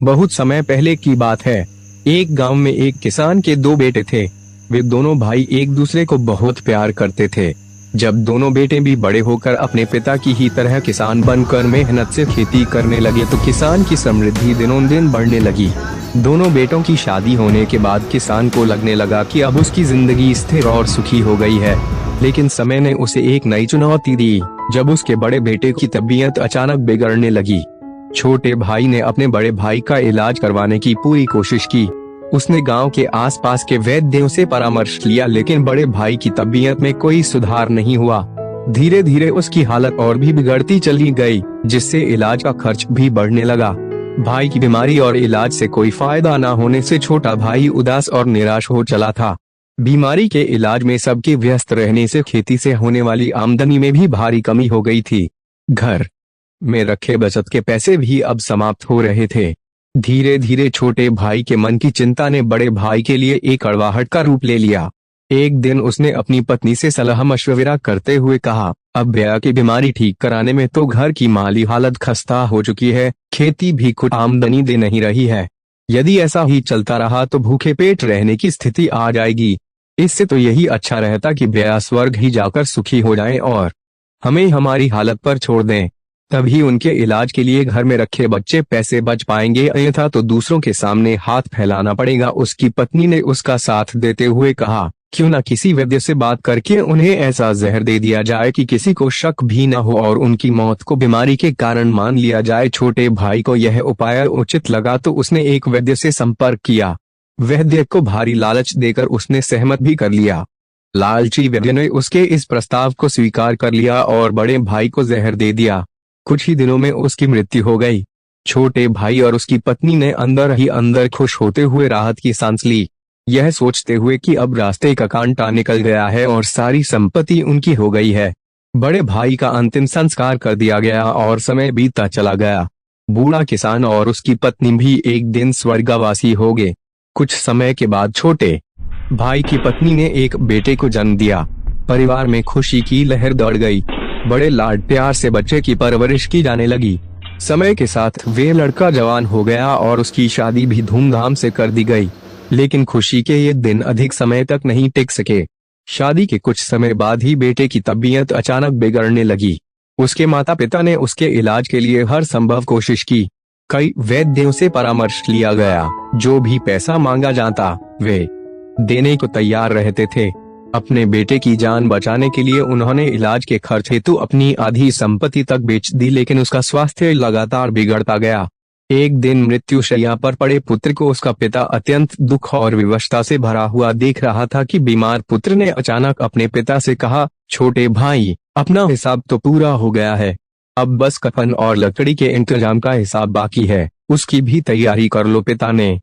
बहुत समय पहले की बात है। एक गांव में एक किसान के दो बेटे थे। वे दोनों भाई एक दूसरे को बहुत प्यार करते थे। जब दोनों बेटे भी बड़े होकर अपने पिता की ही तरह किसान बनकर मेहनत से खेती करने लगे तो किसान की समृद्धि दिनों दिन बढ़ने लगी। दोनों बेटों की शादी होने के बाद किसान को लगने लगा कि अब उसकी जिंदगी स्थिर और सुखी हो गई है। लेकिन समय ने उसे एक नई चुनौती दी, जब उसके बड़े बेटे की तबीयत अचानक बिगड़ने लगी। छोटे भाई ने अपने बड़े भाई का इलाज करवाने की पूरी कोशिश की। उसने गांव के आसपास के वैद्यों से परामर्श लिया, लेकिन बड़े भाई की तबीयत में कोई सुधार नहीं हुआ। धीरे धीरे उसकी हालत और भी बिगड़ती चली गई, जिससे इलाज का खर्च भी बढ़ने लगा। भाई की बीमारी और इलाज से कोई फायदा न होने से छोटा भाई उदास और निराश हो चला था। बीमारी के इलाज में सबके व्यस्त रहने से खेती से होने वाली आमदनी में भी भारी कमी हो गई थी। घर में रखे बचत के पैसे भी अब समाप्त हो रहे थे। धीरे धीरे छोटे भाई के मन की चिंता ने बड़े भाई के लिए एक कड़वाहट का रूप ले लिया। एक दिन उसने अपनी पत्नी से सलाह मशवरा करते हुए कहा, अब भैया की बीमारी ठीक कराने में तो घर की माली हालत खस्ता हो चुकी है, खेती भी खुद आमदनी दे नहीं रही है। यदि ऐसा ही चलता रहा तो भूखे पेट रहने की स्थिति आ जाएगी। इससे तो यही अच्छा रहता कि भैया स्वर्ग ही जाकर सुखी हो जाएं और हमें हमारी हालत पर छोड़ दें। तभी उनके इलाज के लिए घर में रखे बच्चे पैसे बच पाएंगे, अन्यथा तो दूसरों के सामने हाथ फैलाना पड़ेगा। उसकी पत्नी ने उसका साथ देते हुए कहा, क्यों न किसी वैद्य से बात करके उन्हें ऐसा जहर दे दिया जाए कि किसी को शक भी न हो और उनकी मौत को बीमारी के कारण मान लिया जाए। छोटे भाई को यह उपाय उचित लगा तो उसने एक वैद्य से संपर्क किया। वैद्य को भारी लालच देकर उसने सहमत भी कर लिया। लालची वैद्य ने उसके इस प्रस्ताव को स्वीकार कर लिया और बड़े भाई को जहर दे दिया। कुछ ही दिनों में उसकी मृत्यु हो गई। छोटे भाई और उसकी पत्नी ने अंदर ही अंदर खुश होते हुए राहत की सांस ली, यह सोचते हुए कि अब रास्ते का कांटा निकल गया है और सारी संपत्ति उनकी हो गई है। बड़े भाई का अंतिम संस्कार कर दिया गया और समय बीतता चला गया। बूढ़ा किसान और उसकी पत्नी भी एक दिन स्वर्गवासी हो गए। कुछ समय के बाद छोटे भाई की पत्नी ने एक बेटे को जन्म दिया। परिवार में खुशी की लहर दौड़ गई। बड़े लाड प्यार से बच्चे की परवरिश की जाने लगी। समय के साथ वे लड़का जवान हो गया और उसकी शादी भी धूमधाम से कर दी गई। लेकिन खुशी के ये दिन अधिक समय तक नहीं टिक सके। शादी के कुछ समय बाद ही बेटे की तबीयत अचानक बिगड़ने लगी। उसके माता पिता ने उसके इलाज के लिए हर संभव कोशिश की। कई वैद्यों से परामर्श लिया गया। जो भी पैसा मांगा जाता वे देने को तैयार रहते थे। अपने बेटे की जान बचाने के लिए उन्होंने इलाज के खर्च हेतु अपनी आधी संपत्ति तक बेच दी, लेकिन उसका स्वास्थ्य लगातार बिगड़ता गया। एक दिन मृत्युशैया पर पड़े पुत्र को उसका पिता अत्यंत दुख और विवशता से भरा हुआ देख रहा था कि बीमार पुत्र ने अचानक अपने पिता से कहा, छोटे भाई, अपना हिसाब तो पूरा हो गया है, अब बस कफन और लकड़ी के इंतजाम का हिसाब बाकी है, उसकी भी तैयारी कर लो। पिता ने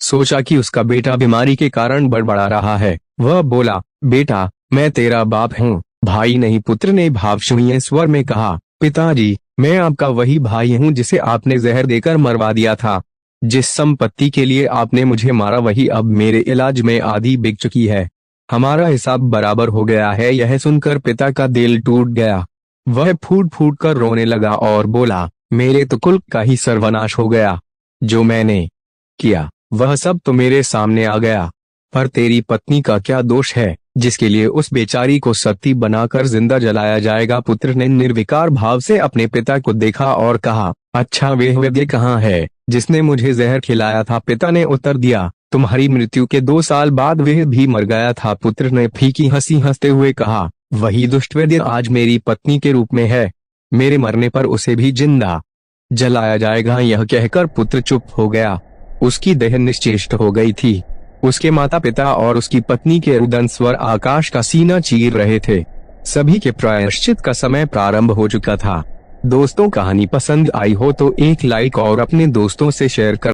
सोचा कि उसका बेटा बीमारी के कारण बड़बड़ा रहा है। वह बोला, बेटा, मैं तेरा बाप हूँ। भाई नहीं, पुत्र ने भावशून्य स्वर में कहा, पिताजी, मैं आपका वही भाई हूँ जिसे आपने जहर देकर मरवा दिया था। जिस संपत्ति के लिए आपने मुझे मारा वही अब मेरे इलाज में आधी बिक चुकी है। हमारा हिसाब बराबर हो गया है। यह सुनकर पिता का दिल टूट गया। वह फूट फूट कर रोने लगा और बोला, मेरे तो कुल का ही सर्वनाश हो गया। जो मैंने किया वह सब तो मेरे सामने आ गया, पर तेरी पत्नी का क्या दोष है जिसके लिए उस बेचारी को सती बनाकर जिंदा जलाया जाएगा। पुत्र ने निर्विकार भाव से अपने पिता को देखा और कहा, अच्छा, वह वैद्य कहाँ है जिसने मुझे जहर खिलाया था? पिता ने उत्तर दिया, तुम्हारी मृत्यु के 2 साल बाद वह भी मर गया था। पुत्र ने फीकी हंसी हंसते हुए कहा, वही दुष्ट वैद्य आज मेरी पत्नी के रूप में है। मेरे मरने पर उसे भी जिंदा जलाया जाएगा। यह कहकर पुत्र चुप हो गया। उसकी देह निश्चेष्ट हो गई थी। उसके माता पिता और उसकी पत्नी के रुदन स्वर आकाश का सीना चीर रहे थे। सभी के प्रायश्चित का समय प्रारंभ हो चुका था। दोस्तों, कहानी पसंद आई हो तो एक लाइक और अपने दोस्तों से शेयर कर